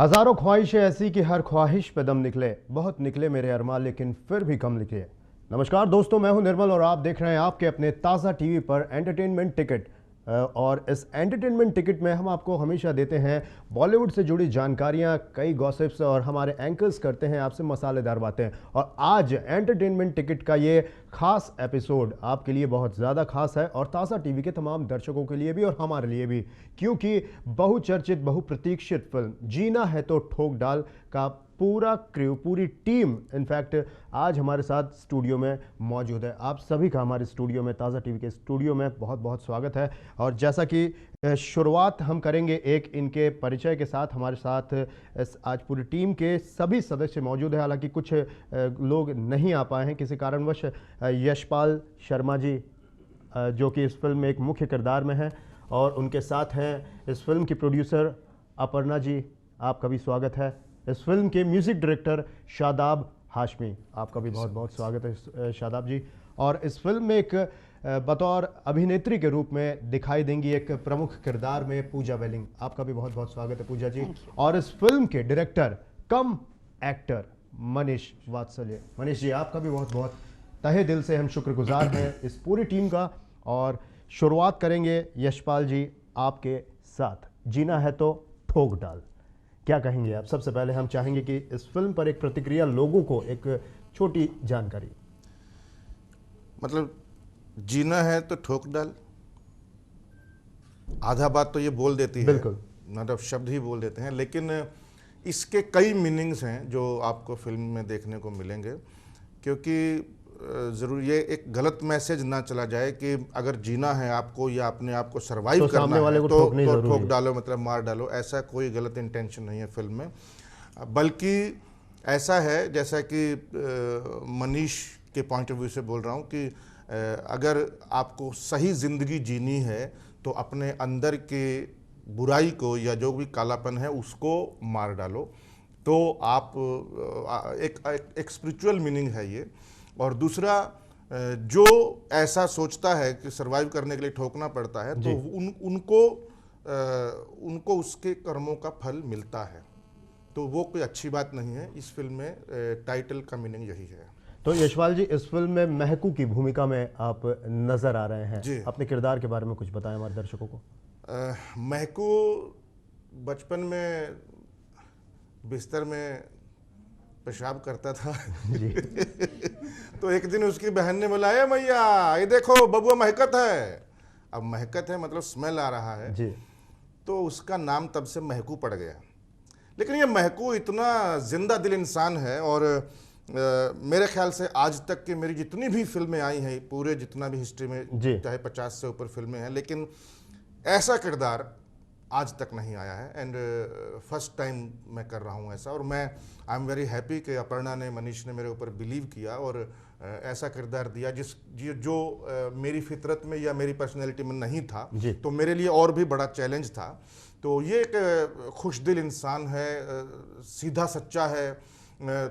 हजारों ख्वाहिशें ऐसी कि हर ख्वाहिश पे दम निकले, बहुत निकले मेरे अरमान लेकिन फिर भी कम निकले। नमस्कार दोस्तों, मैं हूं निर्मल और आप देख रहे हैं आपके अपने ताज़ा टीवी पर एंटरटेनमेंट टिकट। और इस एंटरटेनमेंट टिकट में हम आपको हमेशा देते हैं बॉलीवुड से जुड़ी जानकारियां, कई गॉसिप्स और हमारे एंकर्स करते हैं आपसे मसालेदार बातें। और आज एंटरटेनमेंट टिकट का ये खास एपिसोड आपके लिए बहुत ज़्यादा खास है और ताज़ा टीवी के तमाम दर्शकों के लिए भी और हमारे लिए भी, क्योंकि बहुचर्चित बहुप्रतीक्षित फिल्म जीना है तो ठोक डाल का पूरा क्रू, पूरी टीम इनफैक्ट आज हमारे साथ स्टूडियो में मौजूद है। आप सभी का हमारे स्टूडियो में, ताज़ा टीवी के स्टूडियो में बहुत बहुत स्वागत है। और जैसा कि शुरुआत हम करेंगे एक इनके परिचय के साथ। हमारे साथ आज पूरी टीम के सभी सदस्य मौजूद हैं, हालांकि कुछ लोग नहीं आ पाए हैं किसी कारणवश। यशपाल शर्मा जी जो कि इस फिल्म में एक मुख्य किरदार में हैं, और उनके साथ हैं इस फिल्म की प्रोड्यूसर अपर्णा जी, आपका भी स्वागत है। इस फिल्म के म्यूज़िक डायरेक्टर शादाब हाशमी, आपका भी बहुत बहुत स्वागत है शादाब जी। और इस फिल्म में एक बतौर अभिनेत्री के रूप में दिखाई देंगी एक प्रमुख किरदार में पूजा वेलिंग, आपका भी बहुत बहुत स्वागत है पूजा जी। और इस फिल्म के डायरेक्टर कम एक्टर मनीष वात्सल्य, मनीष जी आपका भी बहुत बहुत तहे दिल से हम शुक्रगुजार हैं इस पूरी टीम का। और शुरुआत करेंगे यशपाल जी आपके साथ, जीना है तो ठोक डाल, क्या कहेंगे आप? सबसे पहले हम चाहेंगे कि इस फिल्म पर एक प्रतिक्रिया, लोगों को एक छोटी जानकारी। मतलब जीना है तो ठोक डाल, आधा बात तो ये बोल देती है, बिल्कुल, मतलब शब्द ही बोल देते हैं, लेकिन इसके कई मीनिंग्स हैं जो आपको फिल्म में देखने को मिलेंगे। क्योंकि ज़रूर ये एक गलत मैसेज ना चला जाए कि अगर जीना है आपको या अपने आप को सरवाइव तो करना है तो ठोक डालो, मतलब मार डालो, ऐसा कोई गलत इंटेंशन नहीं है फिल्म में। बल्कि ऐसा है, जैसा कि मनीष के पॉइंट ऑफ व्यू से बोल रहा हूँ, कि अगर आपको सही ज़िंदगी जीनी है तो अपने अंदर के बुराई को या जो भी कालापन है उसको मार डालो। तो आप एक स्पिरिचुअल मीनिंग है ये। और दूसरा, जो ऐसा सोचता है कि सरवाइव करने के लिए ठोकना पड़ता है, तो उनको उसके कर्मों का फल मिलता है, तो वो कोई अच्छी बात नहीं है। इस फिल्म में टाइटल का मीनिंग यही है। तो यशपाल जी, इस फिल्म में महकू की भूमिका में आप नजर आ रहे हैं, अपने किरदार के बारे में कुछ बताएं हमारे दर्शकों को। महकू बचपन में बिस्तर में पेशाब करता था जी। तो एक दिन उसकी बहन ने बुलाया, मैया ये देखो बबुआ महकत है। अब महकत है मतलब स्मेल आ रहा है जी। तो उसका नाम तब से महकू पड़ गया। लेकिन ये महकू इतना जिंदा दिल इंसान है, और मेरे ख्याल से आज तक की मेरी जितनी भी फिल्में आई हैं, पूरे जितना भी हिस्ट्री में, चाहे 50 से ऊपर फिल्में हैं, लेकिन ऐसा किरदार आज तक नहीं आया है। एंड फर्स्ट टाइम मैं कर रहा हूँ ऐसा, और मैं आई एम वेरी हैप्पी कि अपर्णा ने, मनीष ने मेरे ऊपर बिलीव किया और ऐसा किरदार दिया जो मेरी फितरत में या मेरी पर्सनैलिटी में नहीं था। तो मेरे लिए और भी बड़ा चैलेंज था। तो ये एक खुशदिल इंसान है, सीधा सच्चा है,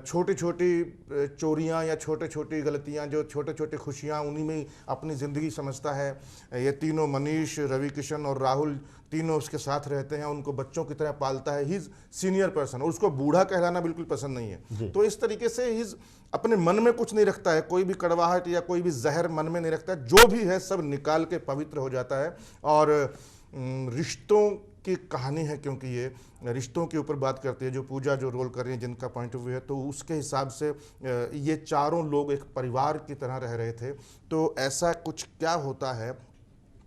छोटी छोटी चोरियां या छोटे छोटी गलतियां, जो छोटे छोटे खुशियां, उन्हीं में अपनी ज़िंदगी समझता है। ये तीनों, मनीष, रवि किशन और राहुल, तीनों उसके साथ रहते हैं, उनको बच्चों की तरह पालता है। ही इज़ सीनियर पर्सन, और उसको बूढ़ा कहलाना बिल्कुल पसंद नहीं है। तो इस तरीके से ही अपने मन में कुछ नहीं रखता है, कोई भी कड़वाहट या कोई भी जहर मन में नहीं रखता है, जो भी है सब निकाल के पवित्र हो जाता है। और रिश्तों की कहानी है, क्योंकि ये रिश्तों के ऊपर बात करती है, जो पूजा जो रोल कर रही है, जिनका पॉइंट ऑफ व्यू है, तो उसके हिसाब से ये चारों लोग एक परिवार की तरह रह रहे थे। तो ऐसा कुछ क्या होता है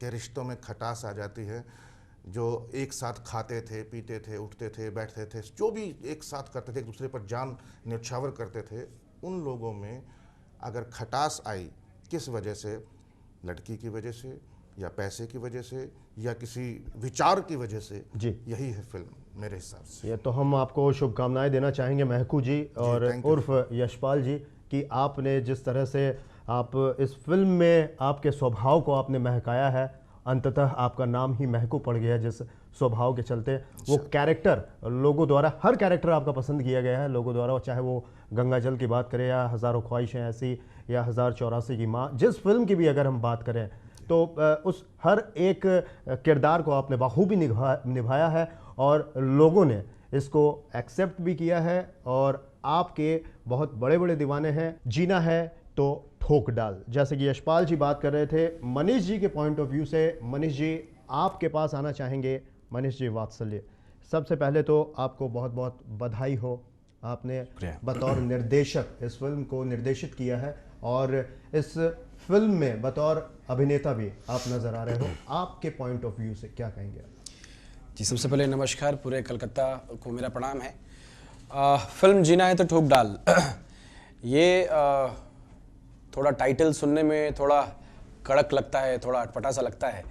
कि रिश्तों में खटास आ जाती है, जो एक साथ खाते थे, पीते थे, उठते थे, बैठते थे, जो भी एक साथ करते थे, एक दूसरे पर जान न्यौछावर करते थे, उन लोगों में अगर खटास आई, किस वजह से? लड़की की वजह से, या पैसे की वजह से, या किसी विचार की वजह से। जी, यही है फिल्म मेरे हिसाब से। ये तो हम आपको शुभकामनाएं देना चाहेंगे महकू जी और उर्फ यशपाल जी, कि आपने जिस तरह से आप इस फिल्म में आपके स्वभाव को आपने महकाया है, अंततः आपका नाम ही महकू पड़ गया जिस स्वभाव के चलते। वो कैरेक्टर लोगों द्वारा, हर कैरेक्टर आपका पसंद किया गया है लोगों द्वारा, चाहे वो गंगा जल की बात करें या हज़ारों ख्वाहिशें ऐसी या 1084 की माँ, जिस फिल्म की भी अगर हम बात करें तो उस हर एक किरदार को आपने बखूबी निभाया है और लोगों ने इसको एक्सेप्ट भी किया है और आपके बहुत बड़े बड़े दीवाने हैं। जीना है तो ठोक डाल, जैसे कि यशपाल जी बात कर रहे थे मनीष जी के पॉइंट ऑफ व्यू से। मनीष जी आपके पास आना चाहेंगे। मनीष जी वात्सल्य, सबसे पहले तो आपको बहुत बहुत बधाई हो, आपने बतौर निर्देशक इस फिल्म को निर्देशित किया है और इस फिल्म में बतौर अभिनेता भी आप नजर आ रहे हो। आपके पॉइंट ऑफ व्यू से क्या कहेंगे आप? जी, सबसे पहले नमस्कार, पूरे कलकत्ता को मेरा प्रणाम है। फिल्म जीना है तो ठोक डाल ये थोड़ा टाइटल सुनने में थोड़ा कड़क लगता है, थोड़ा अटपटा सा लगता है,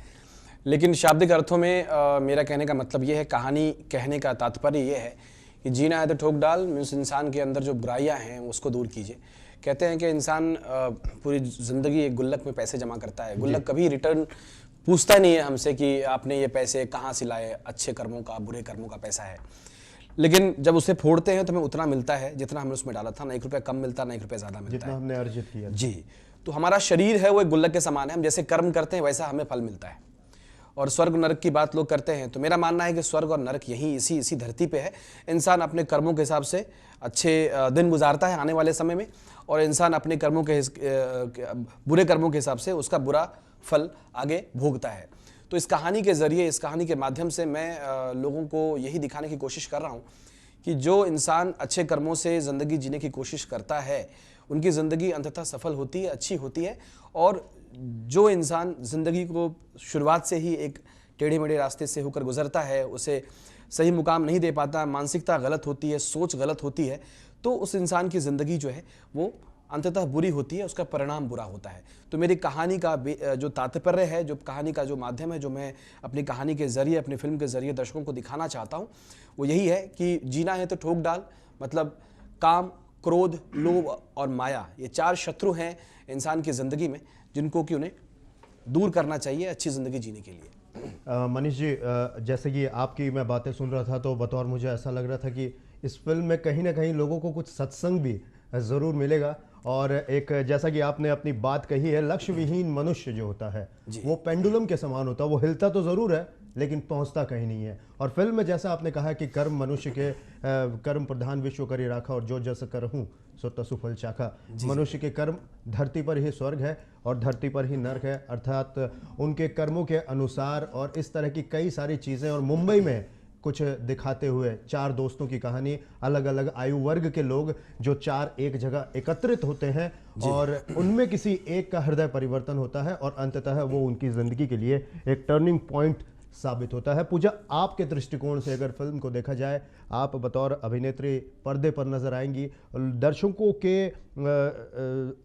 लेकिन शाब्दिक अर्थों में मेरा कहने का मतलब ये है, कहानी कहने का तात्पर्य ये है कि जीना है तो ठोक डाल मीन्स इंसान के अंदर जो बुराइयां हैं उसको दूर कीजिए। कहते हैं कि इंसान पूरी ज़िंदगी एक गुल्लक में पैसे जमा करता है, गुल्लक कभी रिटर्न पूछता नहीं है हमसे कि आपने ये पैसे कहाँ से लाए, अच्छे कर्मों का बुरे कर्मों का पैसा है, लेकिन जब उसे फोड़ते हैं तो हमें उतना मिलता है जितना हमने उसमें डाला था, ना 1 रुपया कम मिलता, ना 1 रुपया ज़्यादा मिलता जितना है, हमने अर्जित किया। जी। तो हमारा शरीर है वो एक गुल्लक के समान है, हम जैसे कर्म करते हैं वैसा हमें फल मिलता है। और स्वर्ग नरक की बात लोग करते हैं, तो मेरा मानना है कि स्वर्ग और नरक यही इसी धरती पे है। इंसान अपने कर्मों के हिसाब से अच्छे दिन गुजारता है आने वाले समय में, और इंसान अपने कर्मों के बुरे कर्मों के हिसाब से उसका बुरा फल आगे भोगता है। तो इस कहानी के ज़रिए, इस कहानी के माध्यम से मैं लोगों को यही दिखाने की कोशिश कर रहा हूँ कि जो इंसान अच्छे कर्मों से ज़िंदगी जीने की कोशिश करता है उनकी ज़िंदगी अंततः सफल होती है, अच्छी होती है। और जो इंसान ज़िंदगी को शुरुआत से ही एक टेढ़े मेढ़े रास्ते से होकर गुजरता है, उसे सही मुकाम नहीं दे पाता, मानसिकता गलत होती है, सोच गलत होती है, तो उस इंसान की ज़िंदगी जो है वो अंततः बुरी होती है, उसका परिणाम बुरा होता है। तो मेरी कहानी का जो तात्पर्य है, जो कहानी का जो माध्यम है, जो मैं अपनी कहानी के ज़रिए, अपनी फिल्म के ज़रिए दर्शकों को दिखाना चाहता हूँ, वो यही है कि जीना है तो ठोक डाल, मतलब काम, क्रोध, लोभ और माया, ये 4 शत्रु हैं इंसान की ज़िंदगी में, जिनको कि उन्हें दूर करना चाहिए अच्छी ज़िंदगी जीने के लिए। मनीष जी, जैसे कि आपकी मैं बातें सुन रहा था तो बतौर मुझे ऐसा लग रहा था कि इस फिल्म में कहीं ना कहीं लोगों को कुछ सत्संग भी ज़रूर मिलेगा। और एक जैसा कि आपने अपनी बात कही है, लक्ष्य विहीन मनुष्य जो होता है वो पेंडुलम के समान होता है, वो हिलता तो ज़रूर है लेकिन पहुंचता कहीं नहीं है। और फिल्म में जैसा आपने कहा कि कर्म मनुष्य के कर्म प्रधान विश्व करी राखा और जो जस करहूँ सो तसु फल चाखा। मनुष्य के कर्म धरती पर ही स्वर्ग है और धरती पर ही नर्क है, अर्थात उनके कर्मों के अनुसार। और इस तरह की कई सारी चीज़ें, और मुंबई में कुछ दिखाते हुए 4 दोस्तों की कहानी, अलग अलग आयु वर्ग के लोग जो 4 एक जगह एकत्रित होते हैं और उनमें किसी एक का हृदय परिवर्तन होता है और अंततः वो उनकी ज़िंदगी के लिए एक टर्निंग पॉइंट साबित होता है। पूजा, आपके दृष्टिकोण से अगर फिल्म को देखा जाए, आप बतौर अभिनेत्री पर्दे पर नजर आएंगी, दर्शकों के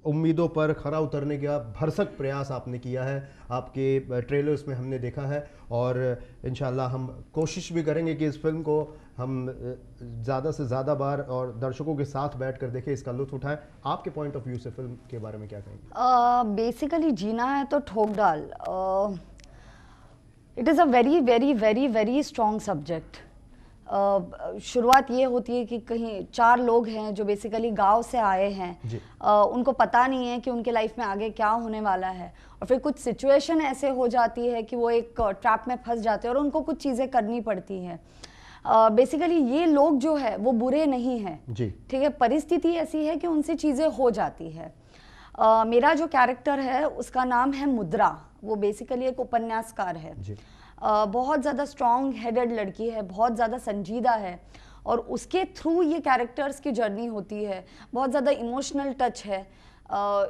उम्मीदों पर खरा उतरने का भरसक प्रयास आपने किया है, आपके ट्रेलर्स में हमने देखा है, और इंशाल्लाह हम कोशिश भी करेंगे कि इस फिल्म को हम ज़्यादा से ज़्यादा बार और दर्शकों के साथ बैठकर देखें, इसका लुत्फ उठाएं। आपके पॉइंट ऑफ व्यू से फिल्म के बारे में क्या कहेंगे? बेसिकली जीना है तो ठोक डाल, it is a very very very very strong subject. शुरुआत ये होती है कि कहीं 4 लोग हैं जो बेसिकली गांव से आए हैं, उनको पता नहीं है कि उनके लाइफ में आगे क्या होने वाला है, और फिर कुछ सिचुएशन ऐसे हो जाती है कि वो एक ट्रैप में फंस जाते हैं और उनको कुछ चीज़ें करनी पड़ती हैं। बेसिकली ये लोग जो है वो बुरे नहीं हैं, ठीक है, परिस्थिति ऐसी है कि उनसे चीज़ें हो जाती है। मेरा जो कैरेक्टर है उसका नाम है मुद्रा, वो बेसिकली एक उपन्यासकार है। बहुत ज़्यादा स्ट्रॉन्ग हेडेड लड़की है, बहुत ज़्यादा संजीदा है, और उसके थ्रू ये कैरेक्टर्स की जर्नी होती है। बहुत ज़्यादा इमोशनल टच है।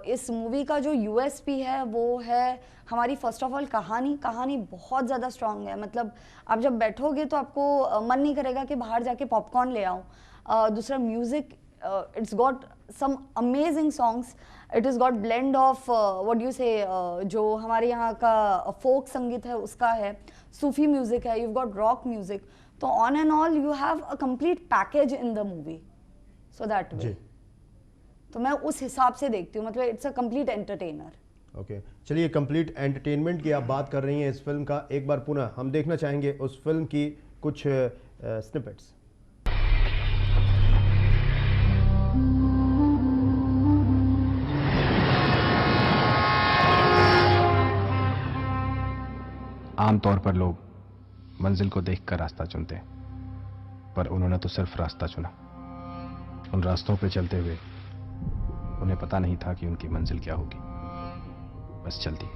इस मूवी का जो यूएसपी है वो है हमारी फर्स्ट ऑफ ऑल कहानी बहुत ज़्यादा स्ट्रॉन्ग है। मतलब आप जब बैठोगे तो आपको मन नहीं करेगा कि बाहर जाके पॉपकॉर्न ले आऊँ। दूसरा music, it's got some amazing songs, it is got blend of what you say, जो हमारे यहाँ का फोक संगीत है उसका है, सूफी म्यूजिक है, यू गॉट रॉक म्यूजिक, तो on and all you have a complete package in the movie, so that way. तो मैं उस हिसाब से देखती हूँ, मतलब it's a complete entertainer. Okay, चलिए, कंप्लीट एंटरटेनमेंट की आप बात कर रही हैं इस फिल्म का, एक बार पुनः हम देखना चाहेंगे उस फिल्म की कुछ स्निपेट्स। आमतौर पर लोग मंजिल को देखकर रास्ता चुनते हैं, पर उन्होंने तो सिर्फ रास्ता चुना। उन रास्तों पे चलते हुए उन्हें पता नहीं था कि उनकी मंजिल क्या होगी। बस चल दी,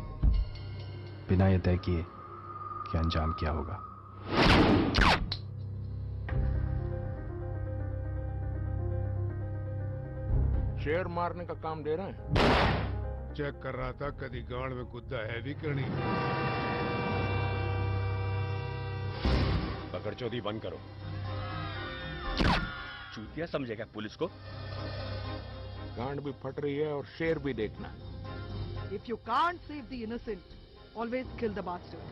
बिना ये तय किए कि अंजाम क्या होगा। शेर मारने का काम दे रहे हैं। चेक कर रहा था कभी गाड़ में गुद्दा है भी करनी। पकड़चौदी बंद करो। चूतिया समझेगा पुलिस को। गांड भी फट रही है और शेर भी देखना। If you can't save the innocent, always kill the bastard.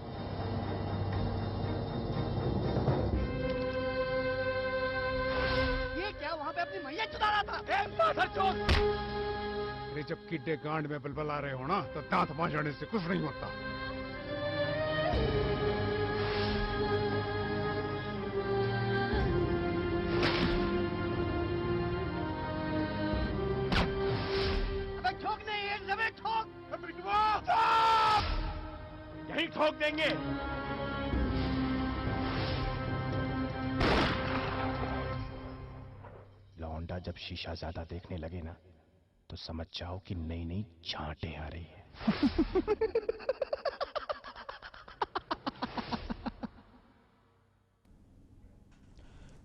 ये क्या वहाँ पे अपनी मैया चुरा रहा था? अरे जब किड्डे गांड में बलबला रहे हो ना तो दांत मांझने से कुछ नहीं होता। यही ठोक देंगे। लौंडा जब शीशा ज्यादा देखने लगे ना तो समझ जाओ कि नई नई छांटे आ रही है।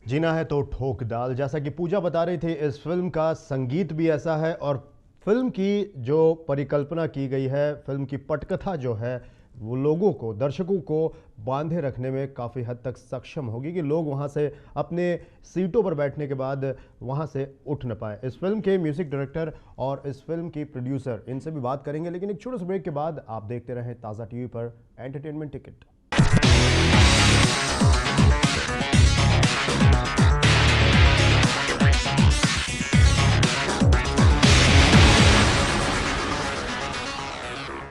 जीना है तो ठोक डाल। जैसा कि पूजा बता रही थी, इस फिल्म का संगीत भी ऐसा है और फिल्म की जो परिकल्पना की गई है, फिल्म की पटकथा जो है वो लोगों को, दर्शकों को बांधे रखने में काफ़ी हद तक सक्षम होगी कि लोग वहां से अपने सीटों पर बैठने के बाद वहां से उठ न पाए। इस फिल्म के म्यूजिक डायरेक्टर और इस फिल्म की प्रोड्यूसर, इनसे भी बात करेंगे, लेकिन एक छोटे से ब्रेक के बाद आप देखते रहें ताज़ा टीवी पर एंटरटेनमेंट टिकट।